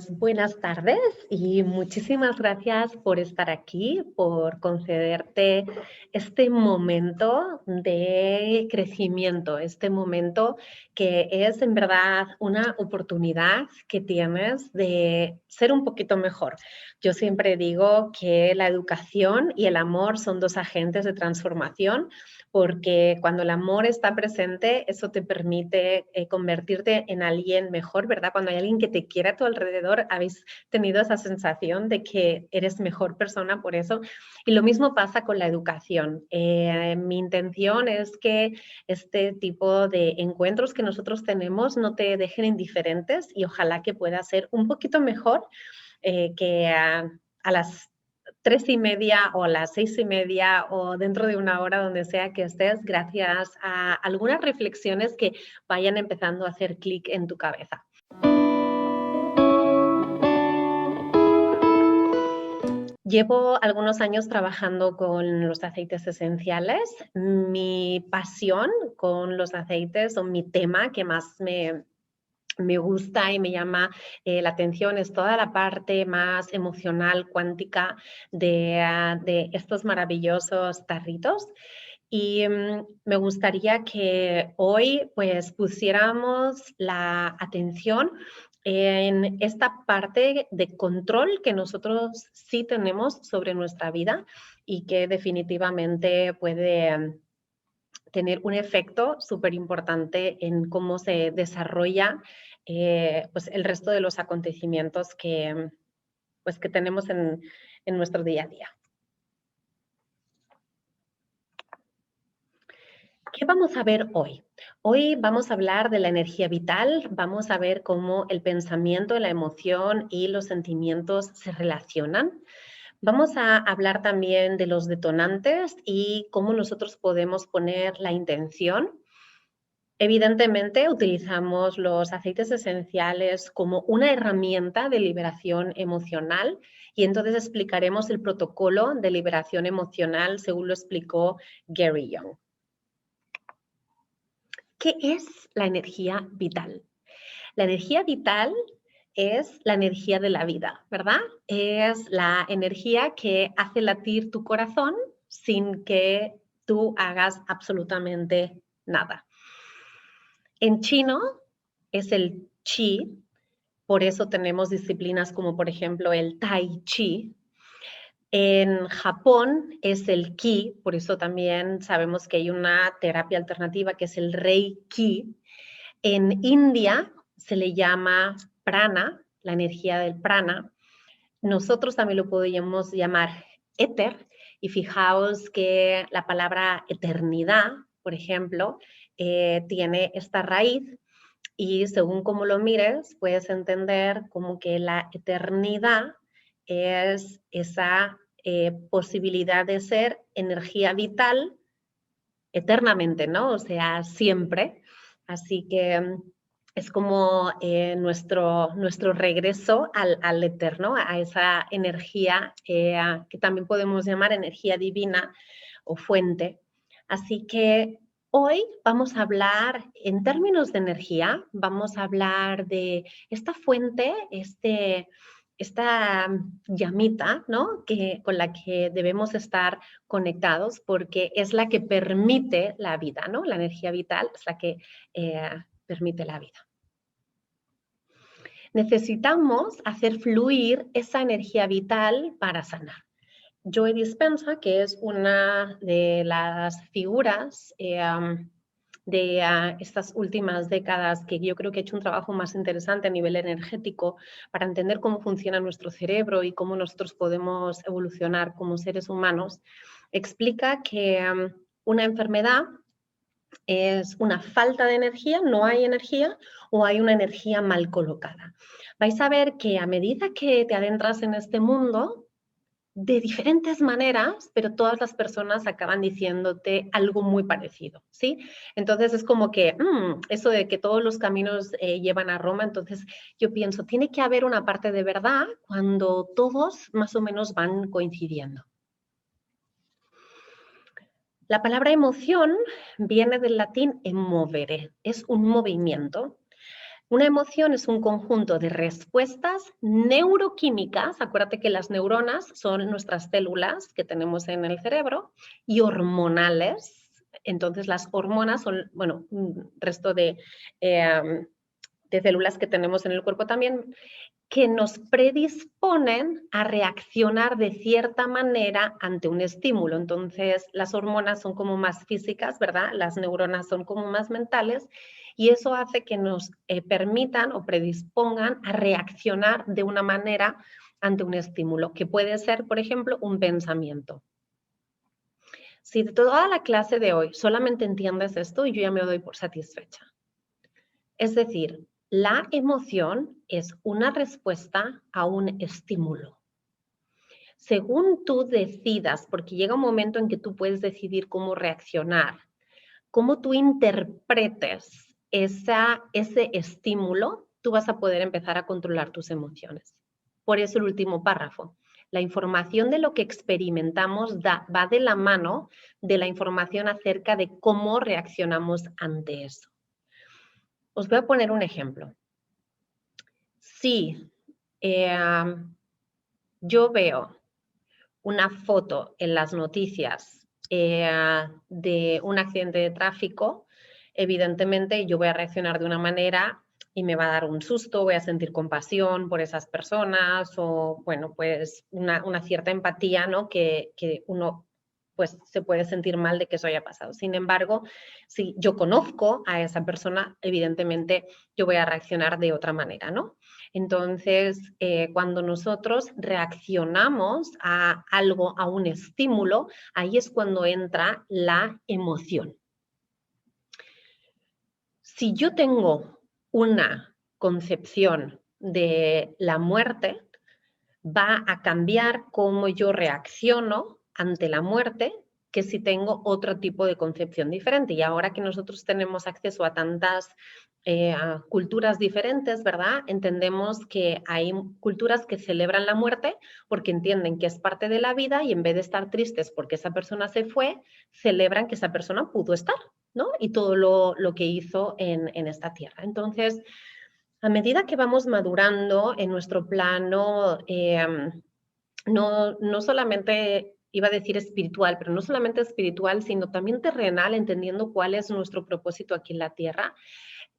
Buenas tardes y muchísimas gracias por estar aquí, por concederte este momento de crecimiento, este momento que es en verdad una oportunidad que tienes de ser un poquito mejor. Yo siempre digo que la educación y el amor son dos agentes de transformación, porque cuando el amor está presente, eso te permite convertirte en alguien mejor, ¿verdad? Cuando hay alguien que te quiere a tu alrededor, habéis tenido esa sensación de que eres mejor persona por eso. Y lo mismo pasa con la educación. Mi intención es que este tipo de encuentros que nosotros tenemos no te dejen indiferentes y ojalá que pueda ser un poquito mejor que a las 3:30 o a las 6:30 o dentro de una hora, donde sea que estés, gracias a algunas reflexiones que vayan empezando a hacer clic en tu cabeza. Llevo algunos años trabajando con los aceites esenciales. Mi pasión con los aceites o mi tema que más me gusta y me llama la atención es toda la parte más emocional, cuántica de estos maravillosos tarritos. Y me gustaría que hoy pues pusiéramos la atención en esta parte de control que nosotros sí tenemos sobre nuestra vida y que definitivamente puede tener un efecto súper importante en cómo se desarrolla pues el resto de los acontecimientos pues, que tenemos en nuestro día a día. ¿Qué vamos a ver hoy? Hoy vamos a hablar de la energía vital, vamos a ver cómo el pensamiento, la emoción y los sentimientos se relacionan. Vamos a hablar también de los detonantes y cómo nosotros podemos poner la intención. Evidentemente, utilizamos los aceites esenciales como una herramienta de liberación emocional y entonces explicaremos el protocolo de liberación emocional según lo explicó Gary Young. ¿Qué es la energía vital? La energía vital es la energía de la vida, ¿verdad? Es la energía que hace latir tu corazón sin que tú hagas absolutamente nada. En chino es el chi, por eso tenemos disciplinas como por ejemplo el tai chi. En Japón es el ki, por eso también sabemos que hay una terapia alternativa que es el reiki. En India se le llama prana, la energía del prana. Nosotros también lo podríamos llamar éter, y fijaos que la palabra eternidad, por ejemplo, tiene esta raíz y según cómo lo mires, puedes entender como que la eternidad es esa posibilidad de ser energía vital eternamente, ¿no? O sea, siempre. Así que es como nuestro regreso al eterno, a esa energía que también podemos llamar energía divina o fuente. Así que hoy vamos a hablar, en términos de energía, vamos a hablar de esta fuente, esta llamita, ¿no? Con la que debemos estar conectados porque es la que permite la vida, ¿no? La energía vital es la que permite la vida. Necesitamos hacer fluir esa energía vital para sanar. Joe Dispenza, que es una de las figuras de estas últimas décadas que yo creo que ha hecho un trabajo más interesante a nivel energético para entender cómo funciona nuestro cerebro y cómo nosotros podemos evolucionar como seres humanos, explica que una enfermedad es una falta de energía, no hay energía o hay una energía mal colocada. Vais a ver que a medida que te adentras en este mundo, de diferentes maneras, pero todas las personas acaban diciéndote algo muy parecido, ¿sí? Entonces es como que eso de que todos los caminos llevan a Roma, entonces yo pienso, tiene que haber una parte de verdad cuando todos más o menos van coincidiendo. La palabra emoción viene del latín emovere, es un movimiento. Una emoción es un conjunto de respuestas neuroquímicas, acuérdate que las neuronas son nuestras células que tenemos en el cerebro, y hormonales. Entonces las hormonas son, bueno, un resto de células que tenemos en el cuerpo también, que nos predisponen a reaccionar de cierta manera ante un estímulo. Entonces, las hormonas son como más físicas, ¿verdad? Las neuronas son como más mentales y eso hace que nos permitan o predispongan a reaccionar de una manera ante un estímulo, que puede ser, por ejemplo, un pensamiento. Si de toda la clase de hoy solamente entiendes esto, yo ya me doy por satisfecha. Es decir, la emoción es una respuesta a un estímulo. Según tú decidas, porque llega un momento en que tú puedes decidir cómo reaccionar, cómo tú interpretes ese estímulo, tú vas a poder empezar a controlar tus emociones. Por eso el último párrafo. La información de lo que experimentamos va de la mano de la información acerca de cómo reaccionamos ante eso. Os voy a poner un ejemplo. Si yo veo una foto en las noticias de un accidente de tráfico, evidentemente yo voy a reaccionar de una manera y me va a dar un susto, voy a sentir compasión por esas personas o, bueno, pues una cierta empatía, ¿no? Que uno pues se puede sentir mal de que eso haya pasado. Sin embargo, si yo conozco a esa persona, evidentemente yo voy a reaccionar de otra manera, ¿no? Entonces, cuando nosotros reaccionamos a algo, a un estímulo, ahí es cuando entra la emoción. Si yo tengo una concepción de la muerte, va a cambiar cómo yo reacciono ante la muerte que si tengo otro tipo de concepción diferente. Y ahora que nosotros tenemos acceso a tantas a culturas diferentes, ¿verdad? Entendemos que hay culturas que celebran la muerte porque entienden que es parte de la vida y en vez de estar tristes porque esa persona se fue, celebran que esa persona pudo estar, ¿no? Y todo lo que hizo en esta tierra. Entonces, a medida que vamos madurando en nuestro plano, no solamente, iba a decir espiritual, pero no solamente espiritual, sino también terrenal, entendiendo cuál es nuestro propósito aquí en la tierra,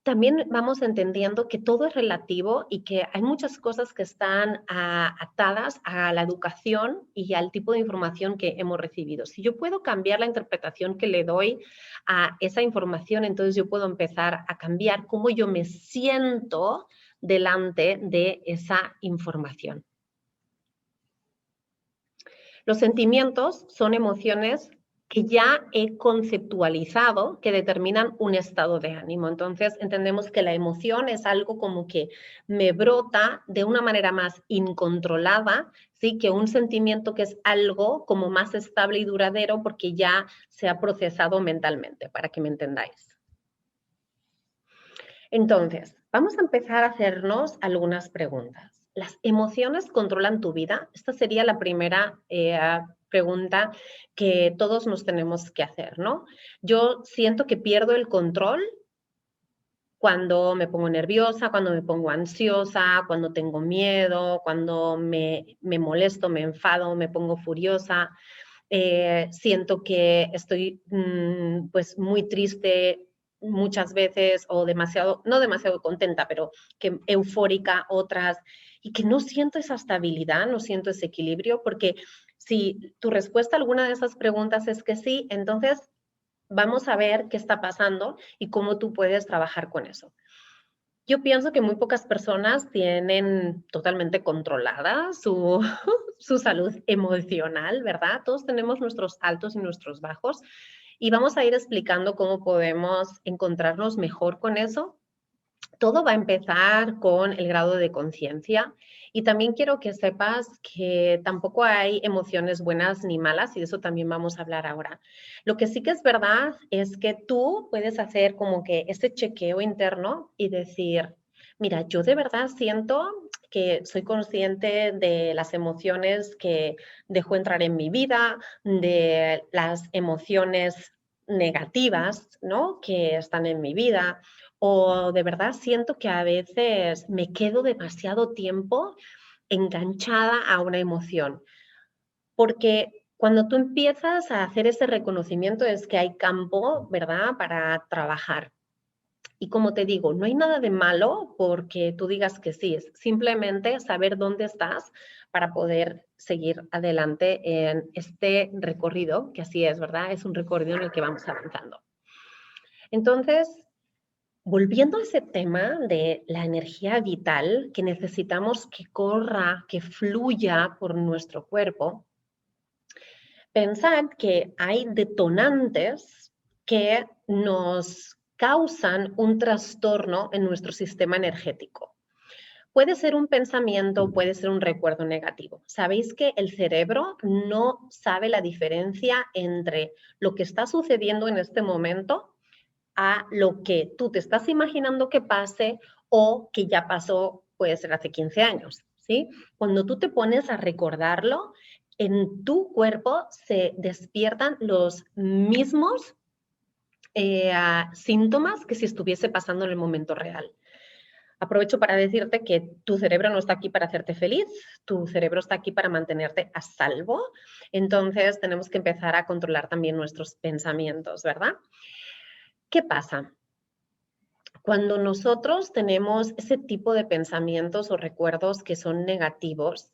también vamos entendiendo que todo es relativo y que hay muchas cosas que están atadas a la educación y al tipo de información que hemos recibido. Si yo puedo cambiar la interpretación que le doy a esa información, entonces yo puedo empezar a cambiar cómo yo me siento delante de esa información. Los sentimientos son emociones que ya he conceptualizado que determinan un estado de ánimo. Entonces, entendemos que la emoción es algo como que me brota de una manera más incontrolada, ¿sí? Que un sentimiento que es algo como más estable y duradero porque ya se ha procesado mentalmente, para que me entendáis. Entonces, vamos a empezar a hacernos algunas preguntas. ¿Las emociones controlan tu vida? Esta sería la primera pregunta que todos nos tenemos que hacer, ¿no? Yo siento que pierdo el control cuando me pongo nerviosa, cuando me pongo ansiosa, cuando tengo miedo, cuando me molesto, me enfado, me pongo furiosa. Siento que estoy pues muy triste muchas veces o demasiado, no demasiado contenta, pero que eufórica otras y que no siento esa estabilidad, no siento ese equilibrio, porque si tu respuesta a alguna de esas preguntas es que sí, entonces vamos a ver qué está pasando y cómo tú puedes trabajar con eso. Yo pienso que muy pocas personas tienen totalmente controlada su, su salud emocional, ¿verdad? Todos tenemos nuestros altos y nuestros bajos y vamos a ir explicando cómo podemos encontrarnos mejor con eso. Todo va a empezar con el grado de conciencia y también quiero que sepas que tampoco hay emociones buenas ni malas y de eso también vamos a hablar ahora. Lo que sí que es verdad es que tú puedes hacer como que este chequeo interno y decir, mira, yo de verdad siento que soy consciente de las emociones que dejo entrar en mi vida, de las emociones negativas, ¿no? Que están en mi vida o de verdad siento que a veces me quedo demasiado tiempo enganchada a una emoción. Porque cuando tú empiezas a hacer ese reconocimiento es que hay campo, ¿verdad?, para trabajar. Y como te digo, no hay nada de malo porque tú digas que sí, es simplemente saber dónde estás para poder seguir adelante en este recorrido, que así es, ¿verdad? Es un recorrido en el que vamos avanzando. Entonces, volviendo a ese tema de la energía vital que necesitamos que corra, que fluya por nuestro cuerpo, pensad que hay detonantes que nos causan un trastorno en nuestro sistema energético. Puede ser un pensamiento, puede ser un recuerdo negativo. Sabéis que el cerebro no sabe la diferencia entre lo que está sucediendo en este momento a lo que tú te estás imaginando que pase o que ya pasó, puede ser hace 15 años, ¿sí? Cuando tú te pones a recordarlo, en tu cuerpo se despiertan los mismos síntomas que si estuviese pasando en el momento real. Aprovecho para decirte que tu cerebro no está aquí para hacerte feliz, tu cerebro está aquí para mantenerte a salvo. Entonces tenemos que empezar a controlar también nuestros pensamientos, ¿verdad? ¿Qué pasa? Cuando nosotros tenemos ese tipo de pensamientos o recuerdos que son negativos,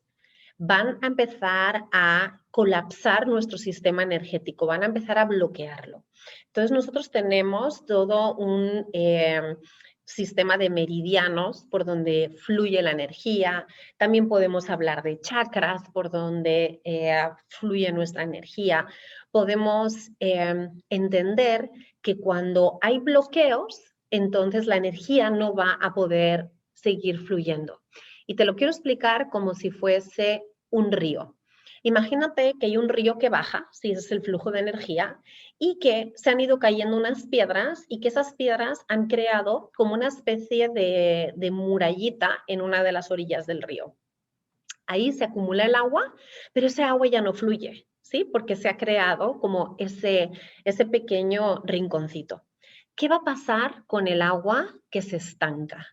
van a empezar a colapsar nuestro sistema energético, van a empezar a bloquearlo. Entonces nosotros tenemos todo un sistema de meridianos por donde fluye la energía. También podemos hablar de chakras por donde fluye nuestra energía. Podemos entender que cuando hay bloqueos, entonces la energía no va a poder seguir fluyendo. Y te lo quiero explicar como si fuese un río. Imagínate que hay un río que baja, si ese es el flujo de energía, y que se han ido cayendo unas piedras y que esas piedras han creado como una especie de murallita en una de las orillas del río. Ahí se acumula el agua, pero ese agua ya no fluye, ¿sí? Porque se ha creado como ese pequeño rinconcito. ¿Qué va a pasar con el agua que se estanca?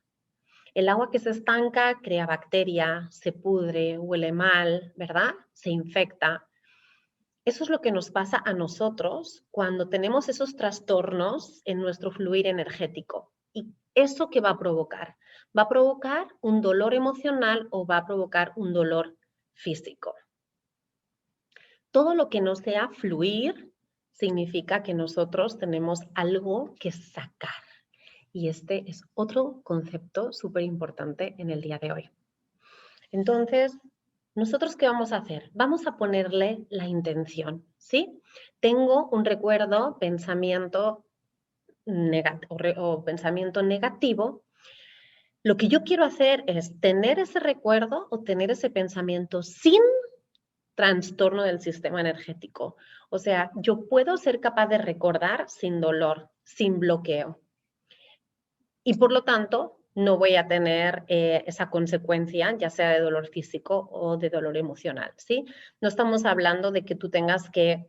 El agua que se estanca crea bacteria, se pudre, huele mal, ¿verdad? Se infecta. Eso es lo que nos pasa a nosotros cuando tenemos esos trastornos en nuestro fluir energético. ¿Y eso qué va a provocar? Va a provocar un dolor emocional o va a provocar un dolor físico. Todo lo que no sea fluir significa que nosotros tenemos algo que sacar. Y este es otro concepto súper importante en el día de hoy. Entonces, ¿nosotros qué vamos a hacer? Vamos a ponerle la intención, ¿sí? Tengo un recuerdo, pensamiento pensamiento negativo. Lo que yo quiero hacer es tener ese recuerdo o tener ese pensamiento sin trastorno del sistema energético. O sea, yo puedo ser capaz de recordar sin dolor, sin bloqueo. Y por lo tanto, no voy a tener esa consecuencia, ya sea de dolor físico o de dolor emocional, ¿sí? No estamos hablando de que tú tengas que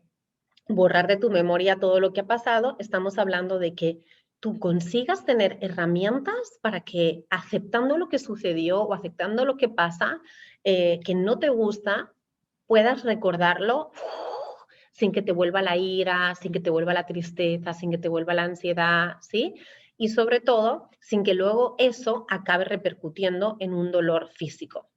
borrar de tu memoria todo lo que ha pasado, estamos hablando de que tú consigas tener herramientas para que aceptando lo que sucedió o aceptando lo que pasa, que no te gusta, puedas recordarlo sin que te vuelva la ira, sin que te vuelva la tristeza, sin que te vuelva la ansiedad, ¿sí? Y sobre todo, sin que luego eso acabe repercutiendo en un dolor físico.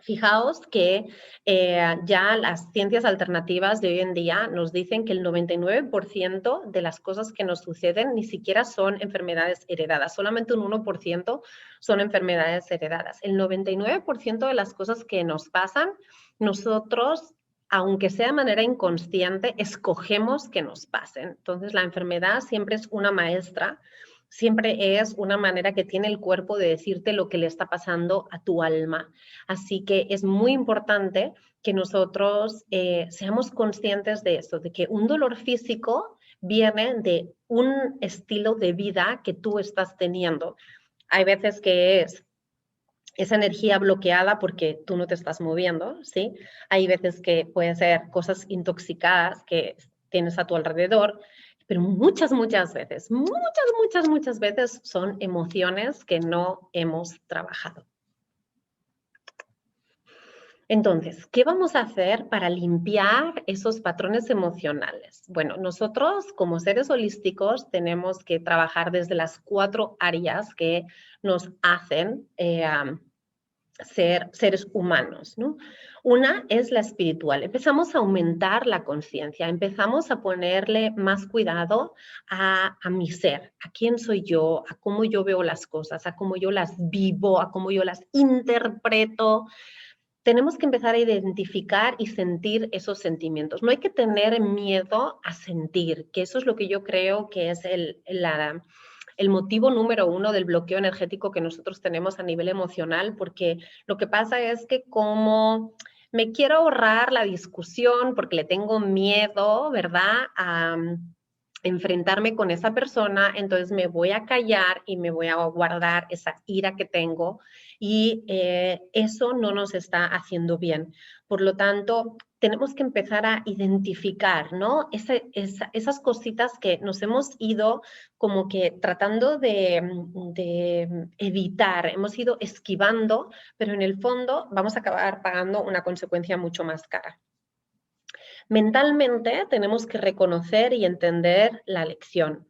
Fijaos que ya las ciencias alternativas de hoy en día nos dicen que el 99% de las cosas que nos suceden ni siquiera son enfermedades heredadas, solamente un 1% son enfermedades heredadas. El 99% de las cosas que nos pasan, nosotros, aunque sea de manera inconsciente, escogemos que nos pasen. Entonces, la enfermedad siempre es una maestra, siempre es una manera que tiene el cuerpo de decirte lo que le está pasando a tu alma. Así que es muy importante que nosotros seamos conscientes de eso, de que un dolor físico viene de un estilo de vida que tú estás teniendo. Hay veces que es esa energía bloqueada porque tú no te estás moviendo, ¿sí? Hay veces que puede ser cosas intoxicadas que tienes a tu alrededor. pero muchas veces son emociones que no hemos trabajado. Entonces, ¿qué vamos a hacer para limpiar esos patrones emocionales? Bueno, nosotros como seres holísticos tenemos que trabajar desde las 4 áreas que nos hacen ser seres humanos, ¿no? Una es la espiritual. Empezamos a aumentar la conciencia, empezamos a ponerle más cuidado a mi ser, a quién soy yo, a cómo yo veo las cosas, a cómo yo las vivo, a cómo yo las interpreto. Tenemos que empezar a identificar y sentir esos sentimientos. No hay que tener miedo a sentir, que eso es lo que yo creo que es el motivo número 1 del bloqueo energético que nosotros tenemos a nivel emocional, porque lo que pasa es que como me quiero ahorrar la discusión porque le tengo miedo, ¿verdad?, a enfrentarme con esa persona, entonces me voy a callar y me voy a guardar esa ira que tengo y eso no nos está haciendo bien. Por lo tanto, tenemos que empezar a identificar, ¿no?, esas cositas que nos hemos ido como que tratando de evitar, hemos ido esquivando, pero en el fondo vamos a acabar pagando una consecuencia mucho más cara. Mentalmente tenemos que reconocer y entender la lección.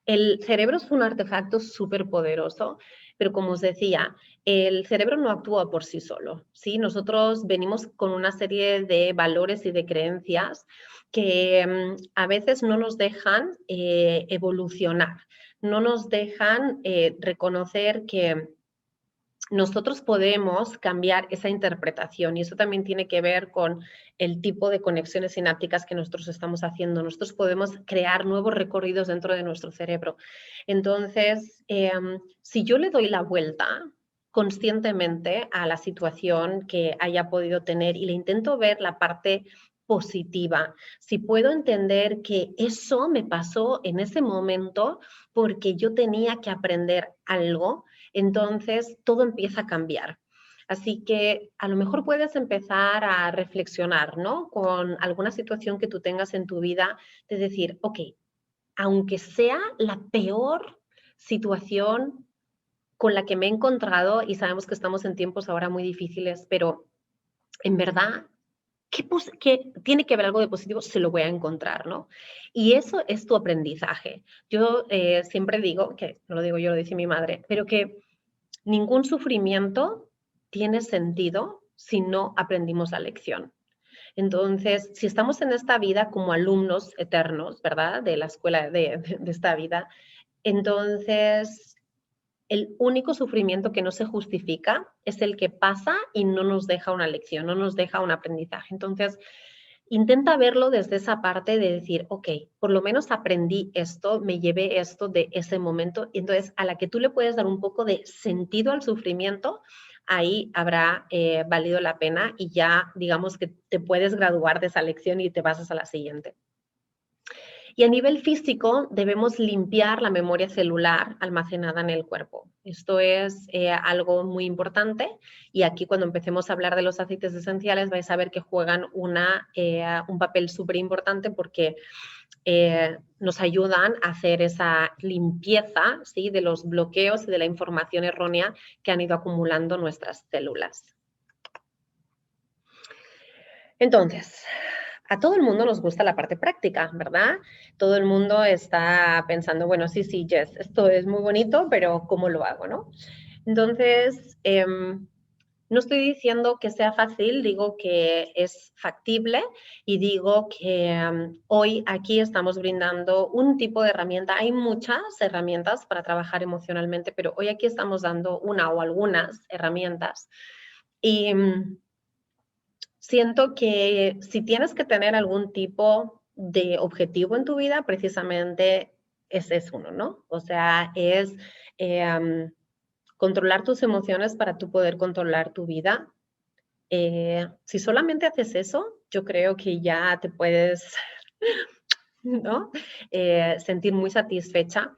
El cerebro es un artefacto súper poderoso, pero como os decía, el cerebro no actúa por sí solo, ¿sí? Nosotros venimos con una serie de valores y de creencias que a veces no nos dejan evolucionar, no nos dejan reconocer que nosotros podemos cambiar esa interpretación y eso también tiene que ver con el tipo de conexiones sinápticas que nosotros estamos haciendo. Nosotros podemos crear nuevos recorridos dentro de nuestro cerebro. Entonces, si yo le doy la vuelta conscientemente a la situación que haya podido tener y le intento ver la parte positiva, si puedo entender que eso me pasó en ese momento porque yo tenía que aprender algo, entonces todo empieza a cambiar. Así que a lo mejor puedes empezar a reflexionar, ¿no?, con alguna situación que tú tengas en tu vida, de decir, ok, aunque sea la peor situación con la que me he encontrado, y sabemos que estamos en tiempos ahora muy difíciles, pero en verdad, ¿qué tiene que haber algo de positivo? Se lo voy a encontrar, ¿no? Y eso es tu aprendizaje. Yo siempre digo, que no lo digo yo, lo dice mi madre, pero que ningún sufrimiento tiene sentido si no aprendimos la lección. Entonces, si estamos en esta vida como alumnos eternos, ¿verdad?, de la escuela de esta vida, entonces el único sufrimiento que no se justifica es el que pasa y no nos deja una lección, no nos deja un aprendizaje. Entonces, intenta verlo desde esa parte de decir, ok, por lo menos aprendí esto, me llevé esto de ese momento, y entonces a la que tú le puedes dar un poco de sentido al sufrimiento, ahí habrá valido la pena y ya digamos que te puedes graduar de esa lección y te pasas a la siguiente. Y a nivel físico, debemos limpiar la memoria celular almacenada en el cuerpo. Esto es algo muy importante y aquí cuando empecemos a hablar de los aceites esenciales vais a ver que juegan un papel súper importante porque nos ayudan a hacer esa limpieza, ¿sí?, de los bloqueos y de la información errónea que han ido acumulando nuestras células. Entonces, a todo el mundo nos gusta la parte práctica, ¿verdad? Todo el mundo está pensando, bueno, sí, Jess, esto es muy bonito, pero ¿cómo lo hago, no? Entonces, no estoy diciendo que sea fácil, digo que es factible y digo que hoy aquí estamos brindando un tipo de herramienta. Hay muchas herramientas para trabajar emocionalmente, pero hoy aquí estamos dando una o algunas herramientas. Y siento que si tienes que tener algún tipo de objetivo en tu vida, precisamente ese es uno, ¿no? O sea, es controlar tus emociones para tú poder controlar tu vida. Si solamente haces eso, yo creo que ya te puedes, ¿no?, sentir muy satisfecha,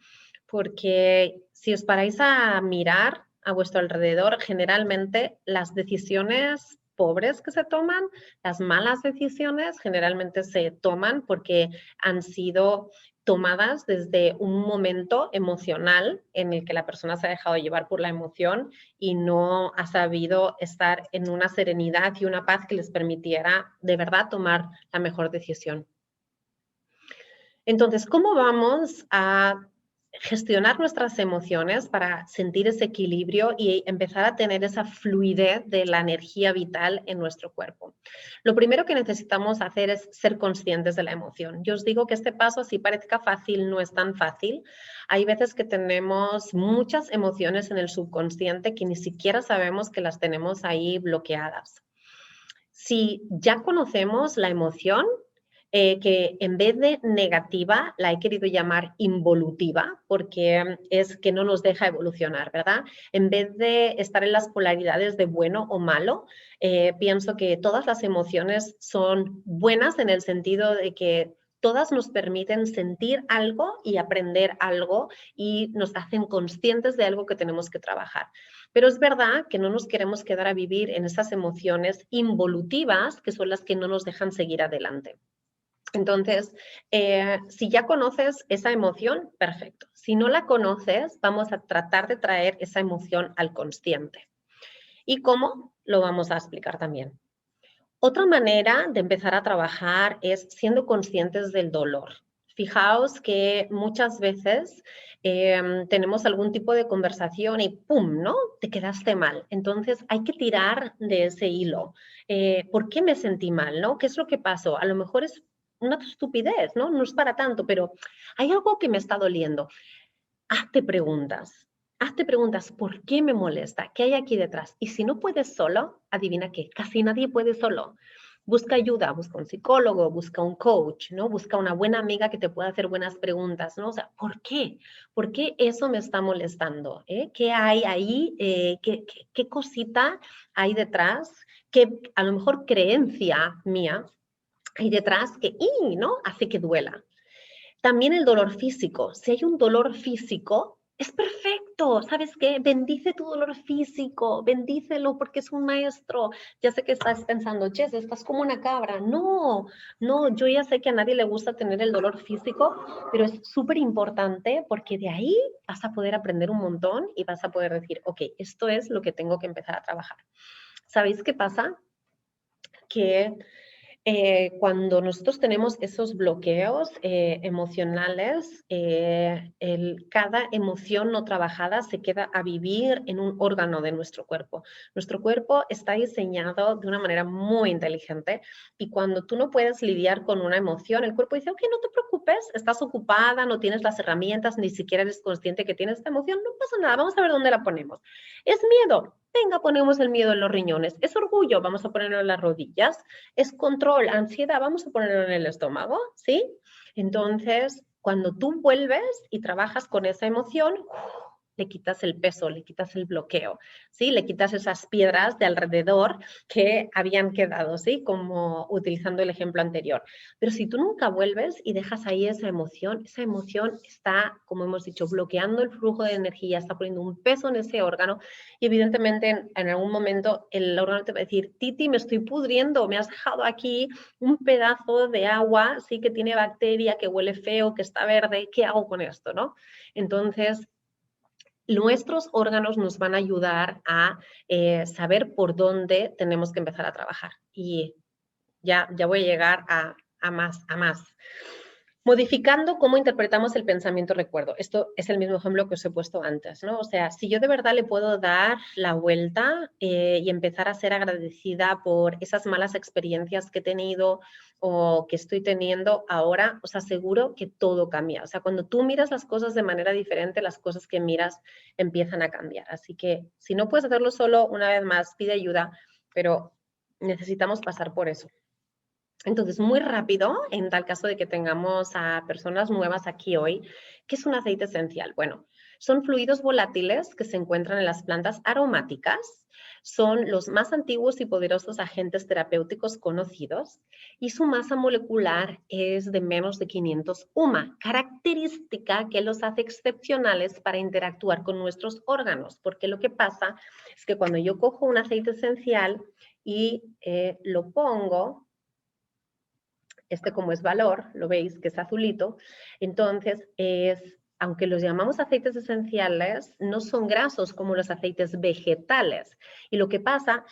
porque si os paráis a mirar a vuestro alrededor, generalmente las decisiones pobres que se toman, las malas decisiones generalmente se toman porque han sido tomadas desde un momento emocional en el que la persona se ha dejado llevar por la emoción y no ha sabido estar en una serenidad y una paz que les permitiera de verdad tomar la mejor decisión. Entonces, ¿cómo vamos a gestionar nuestras emociones para sentir ese equilibrio y empezar a tener esa fluidez de la energía vital en nuestro cuerpo? Lo primero que necesitamos hacer es ser conscientes de la emoción. Yo os digo que este paso, así parezca fácil, no es tan fácil. Hay veces que tenemos muchas emociones en el subconsciente que ni siquiera sabemos que las tenemos ahí bloqueadas. Si ya conocemos la emoción, que en vez de negativa la he querido llamar involutiva porque es que no nos deja evolucionar, ¿verdad? En vez de estar en las polaridades de bueno o malo, pienso que todas las emociones son buenas en el sentido de que todas nos permiten sentir algo y aprender algo y nos hacen conscientes de algo que tenemos que trabajar. Pero es verdad que no nos queremos quedar a vivir en esas emociones involutivas que son las que no nos dejan seguir adelante. Entonces, si ya conoces esa emoción, perfecto. Si no la conoces, vamos a tratar de traer esa emoción al consciente. ¿Y cómo? Lo vamos a explicar también. Otra manera de empezar a trabajar es siendo conscientes del dolor. Fijaos que muchas veces tenemos algún tipo de conversación y ¡pum!, ¿no? Te quedaste mal. Entonces hay que tirar de ese hilo. ¿Por qué me sentí mal, no? ¿Qué es lo que pasó? A lo mejor es una estupidez, ¿no? No es para tanto, pero hay algo que me está doliendo. Hazte preguntas. Hazte preguntas, ¿por qué me molesta? ¿Qué hay aquí detrás? Y si no puedes solo, adivina qué, casi nadie puede solo. Busca ayuda, busca un psicólogo, busca un coach, ¿no? Busca una buena amiga que te pueda hacer buenas preguntas, ¿no? O sea, ¿por qué? ¿Por qué eso me está molestando? ¿Qué hay ahí? ¿Qué cosita hay detrás? ¿Qué a lo mejor creencia mía hay detrás que, ¿no? Hace que duela? También el dolor físico. Si hay un dolor físico, es perfecto. ¿Sabes qué? Bendice tu dolor físico, bendícelo porque es un maestro. Ya sé que estás pensando, Jess, estás como una cabra. No, no, yo ya sé que a nadie le gusta tener el dolor físico, pero es súper importante porque de ahí vas a poder aprender un montón y vas a poder decir, ok, esto es lo que tengo que empezar a trabajar. ¿Sabéis qué pasa? Que cuando nosotros tenemos esos bloqueos emocionales, cada emoción no trabajada se queda a vivir en un órgano de nuestro cuerpo. Nuestro cuerpo está diseñado de una manera muy inteligente y cuando tú no puedes lidiar con una emoción, el cuerpo dice, ok, no te preocupes, estás ocupada, no tienes las herramientas, ni siquiera eres consciente que tienes esta emoción, no pasa nada, vamos a ver dónde la ponemos. ¿Es miedo? Venga, ponemos el miedo en los riñones. ¿Es orgullo? Vamos a ponerlo en las rodillas. ¿Es control, ansiedad? Vamos a ponerlo en el estómago, ¿sí? Entonces, cuando tú vuelves y trabajas con esa emoción, le quitas el peso, le quitas el bloqueo, ¿sí? Le quitas esas piedras de alrededor que habían quedado, ¿sí? Como utilizando el ejemplo anterior. Pero si tú nunca vuelves y dejas ahí esa emoción está, como hemos dicho, bloqueando el flujo de energía, está poniendo un peso en ese órgano y evidentemente en algún momento el órgano te va a decir, Titi, me estoy pudriendo, me has dejado aquí un pedazo de agua, sí, que tiene bacteria, que huele feo, que está verde, ¿qué hago con esto, no? Entonces, nuestros órganos nos van a ayudar a saber por dónde tenemos que empezar a trabajar. Y ya voy a llegar a más. Modificando cómo interpretamos el pensamiento-recuerdo. Esto es el mismo ejemplo que os he puesto antes, ¿no? O sea, si yo de verdad le puedo dar la vuelta y empezar a ser agradecida por esas malas experiencias que he tenido o que estoy teniendo ahora, os aseguro que todo cambia. O sea, cuando tú miras las cosas de manera diferente, las cosas que miras empiezan a cambiar. Así que si no puedes hacerlo solo, una vez más, pide ayuda, pero necesitamos pasar por eso. Entonces, muy rápido, en tal caso de que tengamos a personas nuevas aquí hoy, ¿qué es un aceite esencial? Bueno, son fluidos volátiles que se encuentran en las plantas aromáticas, son los más antiguos y poderosos agentes terapéuticos conocidos y su masa molecular es de menos de 500 UMA, característica que los hace excepcionales para interactuar con nuestros órganos, porque lo que pasa es que cuando yo cojo un aceite esencial y lo pongo, como es valor, lo veis que es azulito, entonces aunque los llamamos aceites esenciales, no son grasos como los aceites vegetales. Y lo que pasa,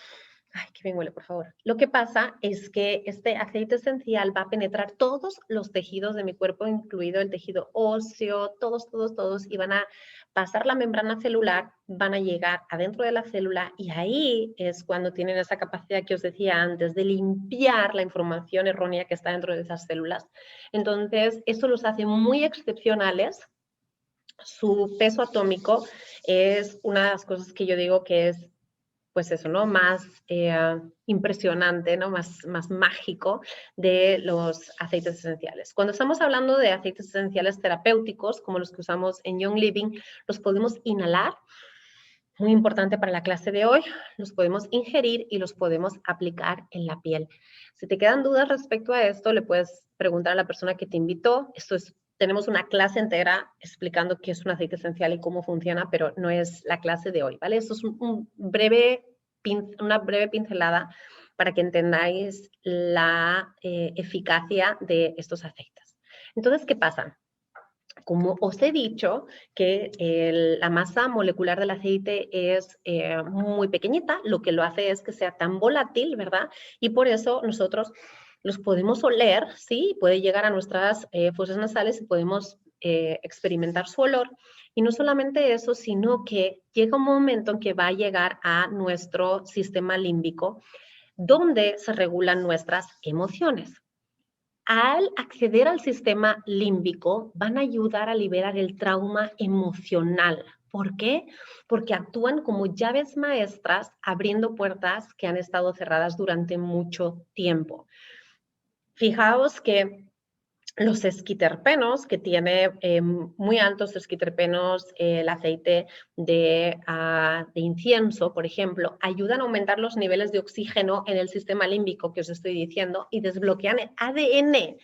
ay, que bien huele, por favor. Lo que pasa es que este aceite esencial va a penetrar todos los tejidos de mi cuerpo, incluido el tejido óseo, todos, y van a pasar la membrana celular, van a llegar adentro de la célula y ahí es cuando tienen esa capacidad que os decía antes de limpiar la información errónea que está dentro de esas células. Entonces, eso los hace muy excepcionales. Su peso atómico es una de las cosas que yo digo que es pues eso, ¿no? Más impresionante, ¿no? Más mágico de los aceites esenciales. Cuando estamos hablando de aceites esenciales terapéuticos, como los que usamos en Young Living, los podemos inhalar, muy importante para la clase de hoy, los podemos ingerir y los podemos aplicar en la piel. Si te quedan dudas respecto a esto, le puedes preguntar a la persona que te invitó. Tenemos una clase entera explicando qué es un aceite esencial y cómo funciona, pero no es la clase de hoy, ¿vale? Esto es una breve pincelada para que entendáis la eficacia de estos aceites. Entonces, ¿qué pasa? Como os he dicho, que la masa molecular del aceite es muy pequeñita, lo que lo hace es que sea tan volátil, ¿verdad? Y por eso nosotros los podemos oler, ¿sí? Puede llegar a nuestras fosas nasales y podemos experimentar su olor. Y no solamente eso, sino que llega un momento en que va a llegar a nuestro sistema límbico, donde se regulan nuestras emociones. Al acceder al sistema límbico, van a ayudar a liberar el trauma emocional. ¿Por qué? Porque actúan como llaves maestras abriendo puertas que han estado cerradas durante mucho tiempo. Fijaos que los esquiterpenos, que tiene muy altos esquiterpenos el aceite de incienso, por ejemplo, ayudan a aumentar los niveles de oxígeno en el sistema límbico que os estoy diciendo y desbloquean el ADN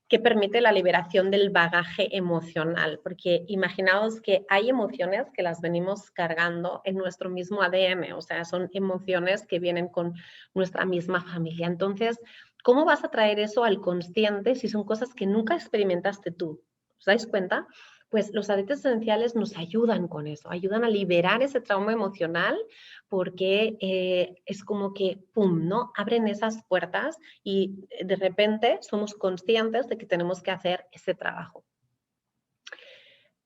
que permite la liberación del bagaje emocional, porque imaginaos que hay emociones que las venimos cargando en nuestro mismo ADN, o sea, son emociones que vienen con nuestra misma familia. Entonces, ¿cómo vas a traer eso al consciente si son cosas que nunca experimentaste tú? ¿Os dais cuenta? Pues los aceites esenciales nos ayudan con eso, ayudan a liberar ese trauma emocional porque es como que, ¡pum!, ¿no? Abren esas puertas y de repente somos conscientes de que tenemos que hacer ese trabajo.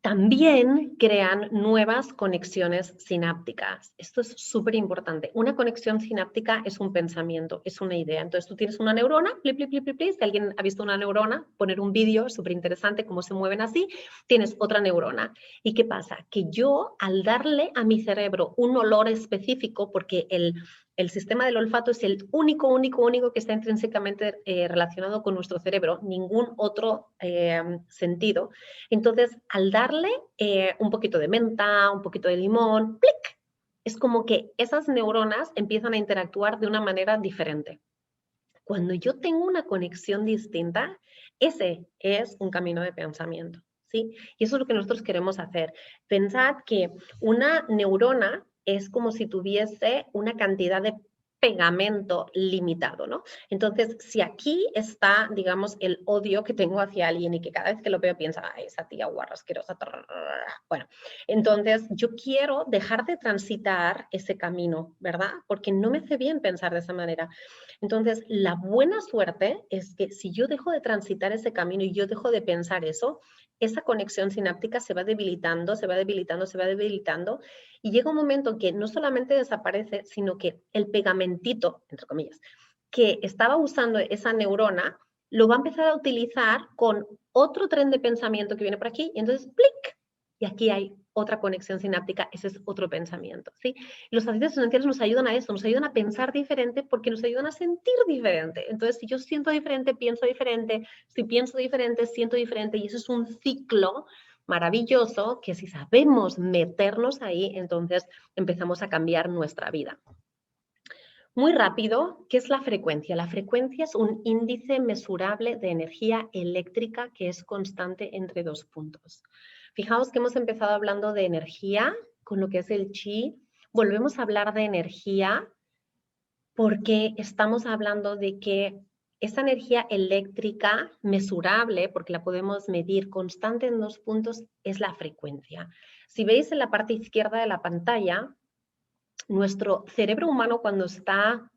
También crean nuevas conexiones sinápticas. Esto es súper importante. Una conexión sináptica es un pensamiento, es una idea. Entonces tú tienes una neurona, plip, plip, plip, plip. Si alguien ha visto una neurona, poner un vídeo, es súper interesante cómo se mueven así, tienes otra neurona. ¿Y qué pasa? Que yo al darle a mi cerebro un olor específico, porque el sistema del olfato es el único que está intrínsecamente relacionado con nuestro cerebro, ningún otro sentido. Entonces, al darle un poquito de menta, un poquito de limón, ¡plic!, es como que esas neuronas empiezan a interactuar de una manera diferente. Cuando yo tengo una conexión distinta, ese es un camino de pensamiento, ¿sí? Y eso es lo que nosotros queremos hacer. Pensad que una neurona es como si tuviese una cantidad de pegamento limitado, ¿no? Entonces, si aquí está, digamos, el odio que tengo hacia alguien y que cada vez que lo veo piensa, ay, esa tía guarra asquerosa, bueno, entonces yo quiero dejar de transitar ese camino, ¿verdad? Porque no me hace bien pensar de esa manera. Entonces, la buena suerte es que si yo dejo de transitar ese camino y yo dejo de pensar eso, esa conexión sináptica se va debilitando, se va debilitando, se va debilitando, y llega un momento en que no solamente desaparece, sino que el pegamentito, entre comillas, que estaba usando esa neurona, lo va a empezar a utilizar con otro tren de pensamiento que viene por aquí, y entonces, ¡plic!, y aquí hay otra conexión sináptica, ese es otro pensamiento, ¿sí? Los aceites esenciales nos ayudan a eso, nos ayudan a pensar diferente porque nos ayudan a sentir diferente. Entonces, si yo siento diferente, pienso diferente, si pienso diferente, siento diferente, y eso es un ciclo maravilloso que si sabemos meternos ahí, entonces empezamos a cambiar nuestra vida. Muy rápido, ¿qué es la frecuencia? La frecuencia es un índice mesurable de energía eléctrica que es constante entre dos puntos. Fijaos que hemos empezado hablando de energía con lo que es el chi. Volvemos a hablar de energía porque estamos hablando de que esa energía eléctrica mesurable, porque la podemos medir constante en 2 puntos, es la frecuencia. Si veis en la parte izquierda de la pantalla, nuestro cerebro humano cuando está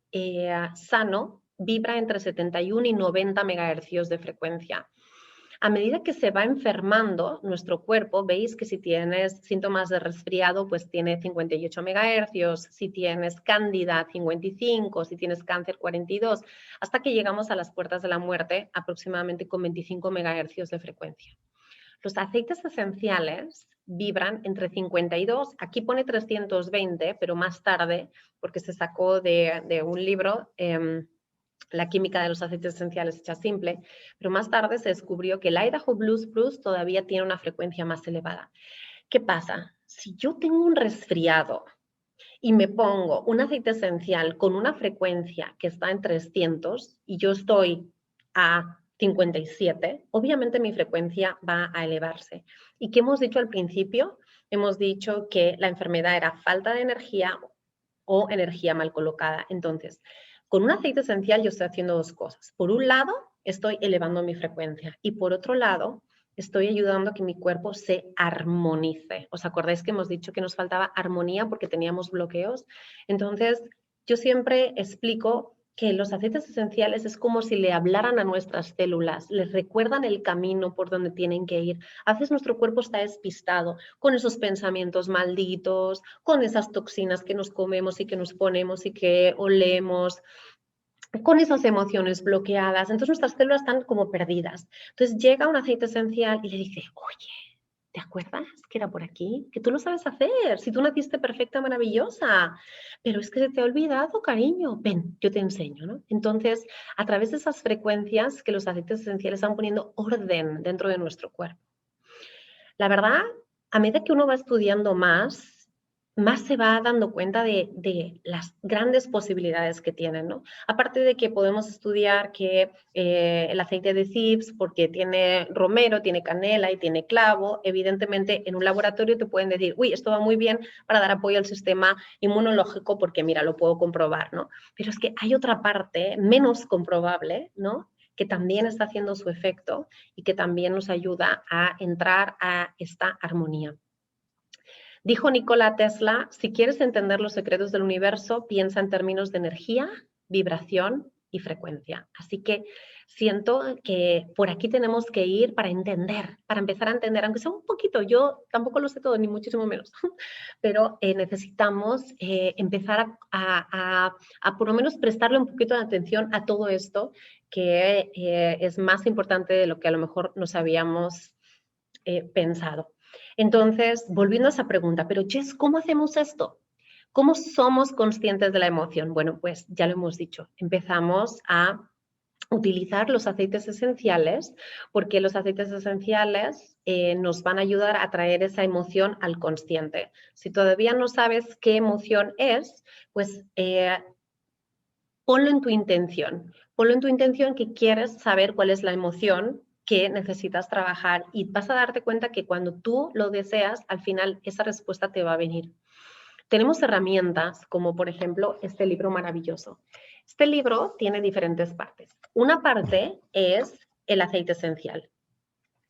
sano vibra entre 71 y 90 megahercios de frecuencia. A medida que se va enfermando nuestro cuerpo, veis que si tienes síntomas de resfriado, pues tiene 58 megahercios, si tienes cándida, 55, si tienes cáncer, 42, hasta que llegamos a las puertas de la muerte, aproximadamente con 25 megahercios de frecuencia. Los aceites esenciales vibran entre 52, aquí pone 320, pero más tarde, porque se sacó de un libro, La química de los aceites esenciales hecha simple, pero más tarde se descubrió que el Idaho Blue Spruce todavía tiene una frecuencia más elevada. ¿Qué pasa? Si yo tengo un resfriado y me pongo un aceite esencial con una frecuencia que está en 300 y yo estoy a 57, obviamente mi frecuencia va a elevarse. ¿Y qué hemos dicho al principio? Hemos dicho que la enfermedad era falta de energía o energía mal colocada. Entonces, con un aceite esencial yo estoy haciendo 2 cosas. Por un lado, estoy elevando mi frecuencia y por otro lado, estoy ayudando a que mi cuerpo se armonice. ¿Os acordáis que hemos dicho que nos faltaba armonía porque teníamos bloqueos? Entonces, yo siempre explico que los aceites esenciales es como si le hablaran a nuestras células, les recuerdan el camino por donde tienen que ir. A veces nuestro cuerpo está despistado con esos pensamientos malditos, con esas toxinas que nos comemos y que nos ponemos y que olemos, con esas emociones bloqueadas. Entonces nuestras células están como perdidas. Entonces llega un aceite esencial y le dice, oye, ¿te acuerdas que era por aquí? Que tú lo sabes hacer, si tú naciste perfecta, maravillosa, pero es que se te ha olvidado, cariño. Ven, yo te enseño, ¿no? Entonces, a través de esas frecuencias que los aceites esenciales están poniendo orden dentro de nuestro cuerpo. La verdad, a medida que uno va estudiando más se va dando cuenta de las grandes posibilidades que tienen, ¿no? Aparte de que podemos estudiar que el aceite de CIPS, porque tiene romero, tiene canela y tiene clavo, evidentemente en un laboratorio te pueden decir, uy, esto va muy bien para dar apoyo al sistema inmunológico porque, mira, lo puedo comprobar, ¿no? Pero es que hay otra parte menos comprobable, ¿no?, que también está haciendo su efecto y que también nos ayuda a entrar a esta armonía. Dijo Nikola Tesla, si quieres entender los secretos del universo, piensa en términos de energía, vibración y frecuencia. Así que siento que por aquí tenemos que ir para entender, para empezar a entender, aunque sea un poquito, yo tampoco lo sé todo, ni muchísimo menos, pero necesitamos empezar a por lo menos prestarle un poquito de atención a todo esto, que es más importante de lo que a lo mejor nos habíamos pensado. Entonces, volviendo a esa pregunta, pero Jess, ¿cómo hacemos esto? ¿Cómo somos conscientes de la emoción? Bueno, pues ya lo hemos dicho, empezamos a utilizar los aceites esenciales porque los aceites esenciales nos van a ayudar a traer esa emoción al consciente. Si todavía no sabes qué emoción es, pues ponlo en tu intención. Ponlo en tu intención que quieres saber cuál es la emoción que necesitas trabajar y vas a darte cuenta que cuando tú lo deseas, al final esa respuesta te va a venir. Tenemos herramientas como por ejemplo este libro maravilloso. Este libro tiene diferentes partes. Una parte es el aceite esencial.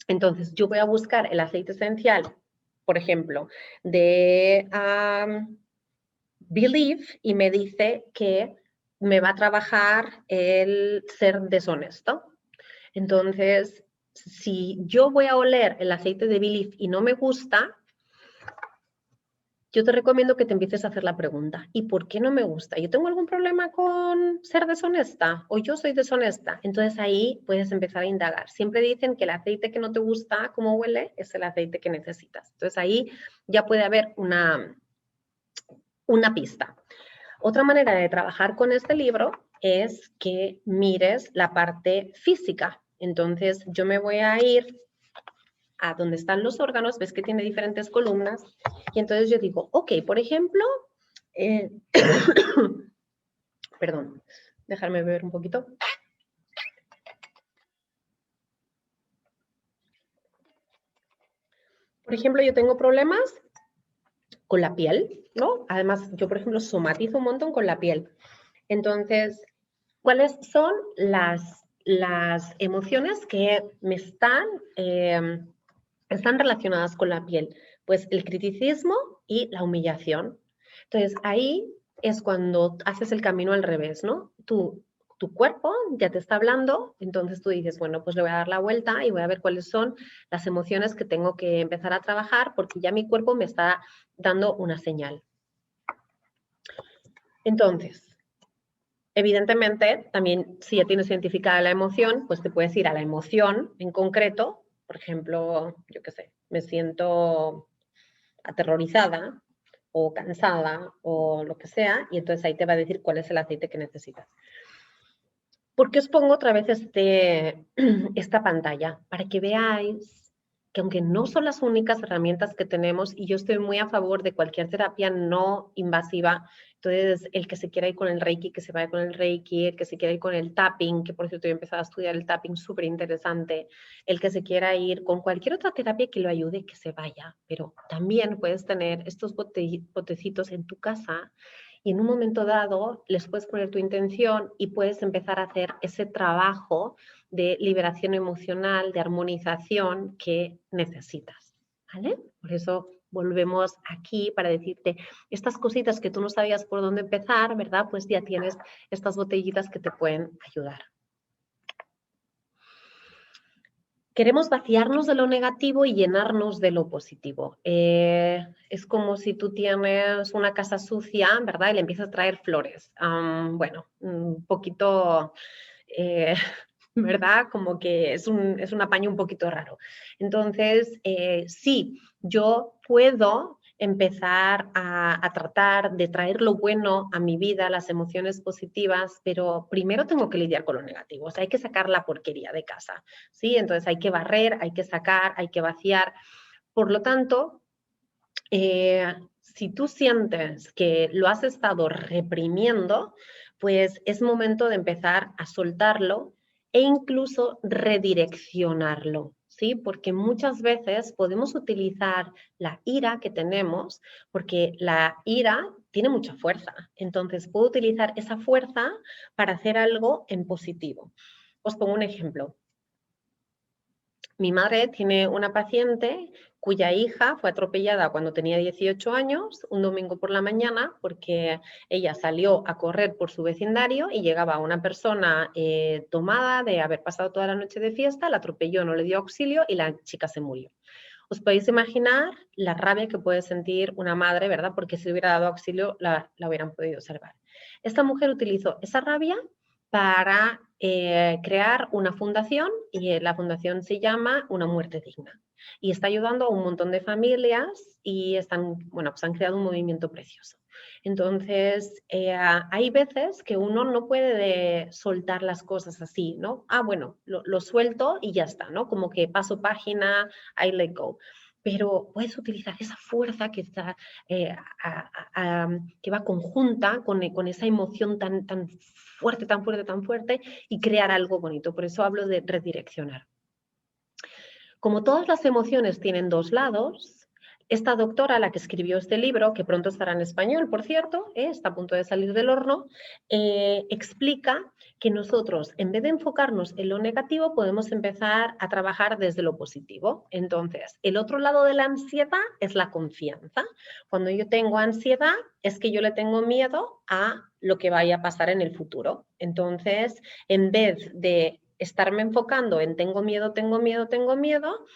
Entonces yo voy a buscar el aceite esencial, por ejemplo, de Believe y me dice que me va a trabajar el ser deshonesto. Entonces, si yo voy a oler el aceite de Believe y no me gusta, yo te recomiendo que te empieces a hacer la pregunta, ¿y por qué no me gusta? ¿Yo tengo algún problema con ser deshonesta o yo soy deshonesta? Entonces ahí puedes empezar a indagar. Siempre dicen que el aceite que no te gusta cómo huele es el aceite que necesitas. Entonces ahí ya puede haber una pista. Otra manera de trabajar con este libro es que mires la parte física. Entonces yo me voy a ir a donde están los órganos, ves que tiene diferentes columnas, y entonces yo digo, ok, por ejemplo, perdón, déjame beber un poquito. Por ejemplo, yo tengo problemas con la piel, ¿no? Además, yo, por ejemplo, somatizo un montón con la piel. Entonces, ¿cuáles son las emociones que me están relacionadas con la piel? Pues el criticismo y la humillación. Entonces, ahí es cuando haces el camino al revés, ¿no? Tu cuerpo ya te está hablando, entonces tú dices, bueno, pues le voy a dar la vuelta y voy a ver cuáles son las emociones que tengo que empezar a trabajar porque ya mi cuerpo me está dando una señal. Entonces, evidentemente, también si ya tienes identificada la emoción, pues te puedes ir a la emoción en concreto. Por ejemplo, yo qué sé, me siento aterrorizada o cansada o lo que sea, y entonces ahí te va a decir cuál es el aceite que necesitas. ¿Por qué os pongo otra vez esta pantalla? Para que veáis que aunque no son las únicas herramientas que tenemos, y yo estoy muy a favor de cualquier terapia no invasiva, entonces el que se quiera ir con el Reiki, que se vaya con el Reiki, el que se quiera ir con el tapping, que por cierto yo he empezado a estudiar el tapping, súper interesante, el que se quiera ir con cualquier otra terapia que lo ayude, que se vaya, pero también puedes tener estos botecitos en tu casa y en un momento dado les puedes poner tu intención y puedes empezar a hacer ese trabajo de liberación emocional, de armonización que necesitas, ¿vale? Por eso volvemos aquí para decirte estas cositas que tú no sabías por dónde empezar, ¿verdad? Pues ya tienes estas botellitas que te pueden ayudar. Queremos vaciarnos de lo negativo y llenarnos de lo positivo. Es como si tú tienes una casa sucia, ¿verdad? Y le empiezas a traer flores. Bueno, un poquito, ¿verdad? Como que es un apaño un poquito raro. Entonces, sí, yo puedo empezar a tratar de traer lo bueno a mi vida, las emociones positivas, pero primero tengo que lidiar con lo negativo. O sea, hay que sacar la porquería de casa, ¿sí? Entonces hay que barrer, hay que sacar, hay que vaciar. Por lo tanto, si tú sientes que lo has estado reprimiendo, pues es momento de empezar a soltarlo e incluso redireccionarlo, ¿sí? Porque muchas veces podemos utilizar la ira que tenemos, porque la ira tiene mucha fuerza. Entonces, puedo utilizar esa fuerza para hacer algo en positivo. Os pongo un ejemplo. Mi madre tiene una paciente cuya hija fue atropellada cuando tenía 18 años, un domingo por la mañana, porque ella salió a correr por su vecindario y llegaba una persona tomada de haber pasado toda la noche de fiesta, la atropelló, no le dio auxilio y la chica se murió. Os podéis imaginar la rabia que puede sentir una madre, ¿verdad? Porque si hubiera dado auxilio la hubieran podido salvar. Esta mujer utilizó esa rabia para crear una fundación y la fundación se llama Una Muerte Digna. Y está ayudando a un montón de familias y bueno, pues han creado un movimiento precioso. Entonces, hay veces que uno no puede soltar las cosas así, ¿no? Bueno, lo suelto y ya está, ¿no? Como que paso página, I let go. Pero puedes utilizar esa fuerza que está, que va conjunta con esa emoción tan fuerte, tan fuerte, tan fuerte y crear algo bonito. Por eso hablo de redireccionar. Como todas las emociones tienen dos lados, esta doctora, la que escribió este libro, que pronto estará en español, por cierto, está a punto de salir del horno, explica que nosotros, en vez de enfocarnos en lo negativo, podemos empezar a trabajar desde lo positivo. Entonces, el otro lado de la ansiedad es la confianza. Cuando yo tengo ansiedad, es que yo le tengo miedo a lo que vaya a pasar en el futuro. Entonces, en vez de estarme enfocando en tengo miedo, tengo miedo, tengo miedo,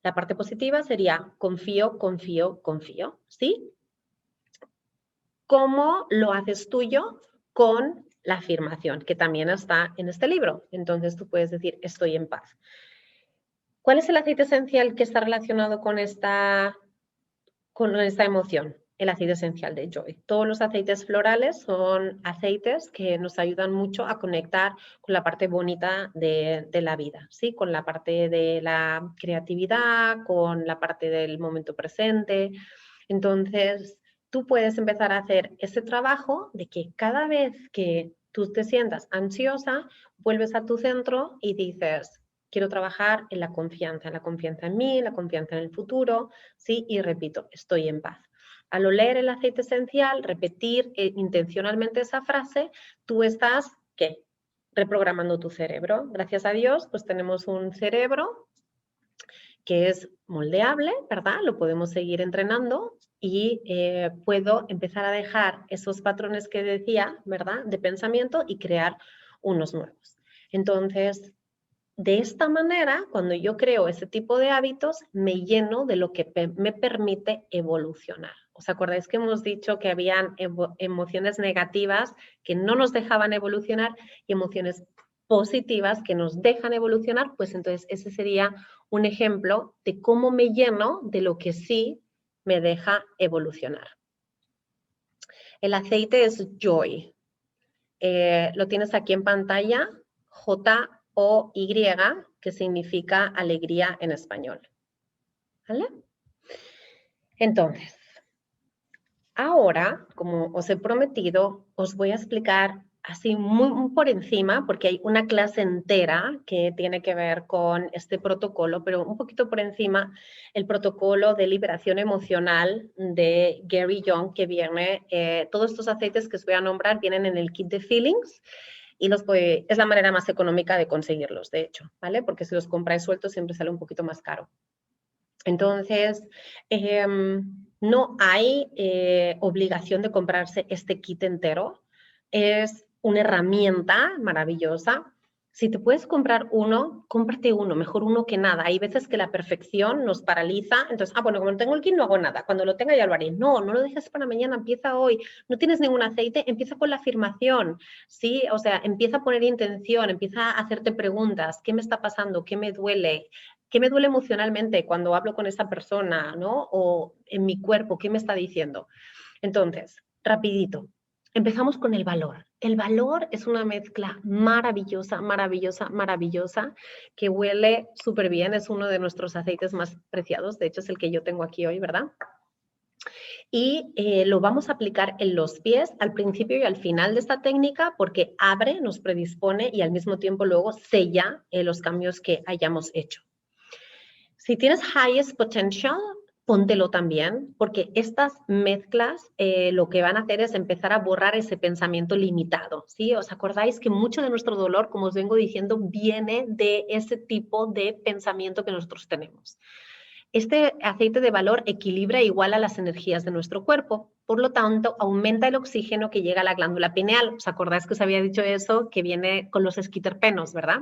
la parte positiva sería confío, confío, confío, ¿sí? ¿Cómo lo haces tuyo? Con la afirmación, que también está en este libro. Entonces tú puedes decir, estoy en paz. ¿Cuál es el aceite esencial que está relacionado con esta emoción? El aceite esencial de Joy. Todos los aceites florales son aceites que nos ayudan mucho a conectar con la parte bonita de la vida, ¿sí? Con la parte de la creatividad, con la parte del momento presente. Entonces, tú puedes empezar a hacer ese trabajo de que cada vez que tú te sientas ansiosa, vuelves a tu centro y dices, quiero trabajar en la confianza en mí, la confianza en el futuro, ¿sí? Y repito, estoy en paz. Al oler el aceite esencial, repetir intencionalmente esa frase, tú estás, ¿qué? Reprogramando tu cerebro. Gracias a Dios, pues tenemos un cerebro que es moldeable, ¿verdad? Lo podemos seguir entrenando y puedo empezar a dejar esos patrones que decía, ¿verdad? De pensamiento y crear unos nuevos. Entonces, de esta manera, cuando yo creo ese tipo de hábitos, me lleno de lo que me permite evolucionar. ¿Os acordáis que hemos dicho que habían emociones negativas que no nos dejaban evolucionar y emociones positivas que nos dejan evolucionar? Pues entonces ese sería un ejemplo de cómo me lleno de lo que sí me deja evolucionar. El aceite es Joy. Lo tienes aquí en pantalla, Joy, que significa alegría en español. ¿Vale? Entonces, ahora, como os he prometido, os voy a explicar así muy por encima, porque hay una clase entera que tiene que ver con este protocolo, pero un poquito por encima, el protocolo de liberación emocional de Gary Young, que viene, todos estos aceites que os voy a nombrar vienen en el kit de Feelings, y es la manera más económica de conseguirlos, de hecho, ¿vale? Porque si los compráis sueltos siempre sale un poquito más caro. Entonces, no hay obligación de comprarse este kit entero. Es una herramienta maravillosa. Si te puedes comprar uno, cómprate uno, mejor uno que nada. Hay veces que la perfección nos paraliza. Entonces, bueno, como no tengo el kit, no hago nada. Cuando lo tenga ya lo haré. No, no lo dejes para mañana, empieza hoy. No tienes ningún aceite, empieza con la afirmación. ¿Sí? O sea, empieza a poner intención, empieza a hacerte preguntas. ¿Qué me está pasando? ¿Qué me duele? ¿Qué me duele emocionalmente cuando hablo con esa persona, ¿no? O en mi cuerpo, ¿qué me está diciendo? Entonces, rapidito, empezamos con el valor. El valor es una mezcla maravillosa, maravillosa, maravillosa, que huele súper bien. Es uno de nuestros aceites más preciados. De hecho, es el que yo tengo aquí hoy, ¿verdad? Y lo vamos a aplicar en los pies al principio y al final de esta técnica porque abre, nos predispone y al mismo tiempo luego sella los cambios que hayamos hecho. Si tienes highest potential, póntelo también, porque estas mezclas lo que van a hacer es empezar a borrar ese pensamiento limitado, ¿sí? ¿Os acordáis que mucho de nuestro dolor, como os vengo diciendo, viene de ese tipo de pensamiento que nosotros tenemos? Este aceite de valor equilibra igual a las energías de nuestro cuerpo, por lo tanto, aumenta el oxígeno que llega a la glándula pineal. ¿Os acordáis que os había dicho eso? Que viene con los esquiterpenos, ¿verdad?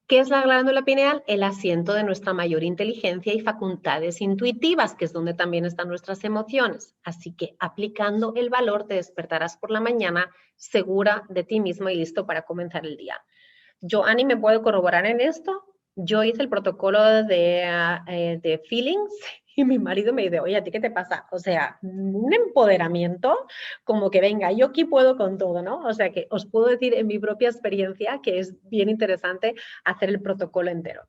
¿Qué es la glándula pineal? El asiento de nuestra mayor inteligencia y facultades intuitivas, que es donde también están nuestras emociones. Así que aplicando el valor te despertarás por la mañana segura de ti mismo y listo para comenzar el día. Yo, Ani, ¿me puedo corroborar en esto? Yo hice el protocolo de Feelings y mi marido me dice, oye, ¿a ti qué te pasa? O sea, un empoderamiento como que venga, yo aquí puedo con todo, ¿no? O sea, que os puedo decir en mi propia experiencia que es bien interesante hacer el protocolo entero.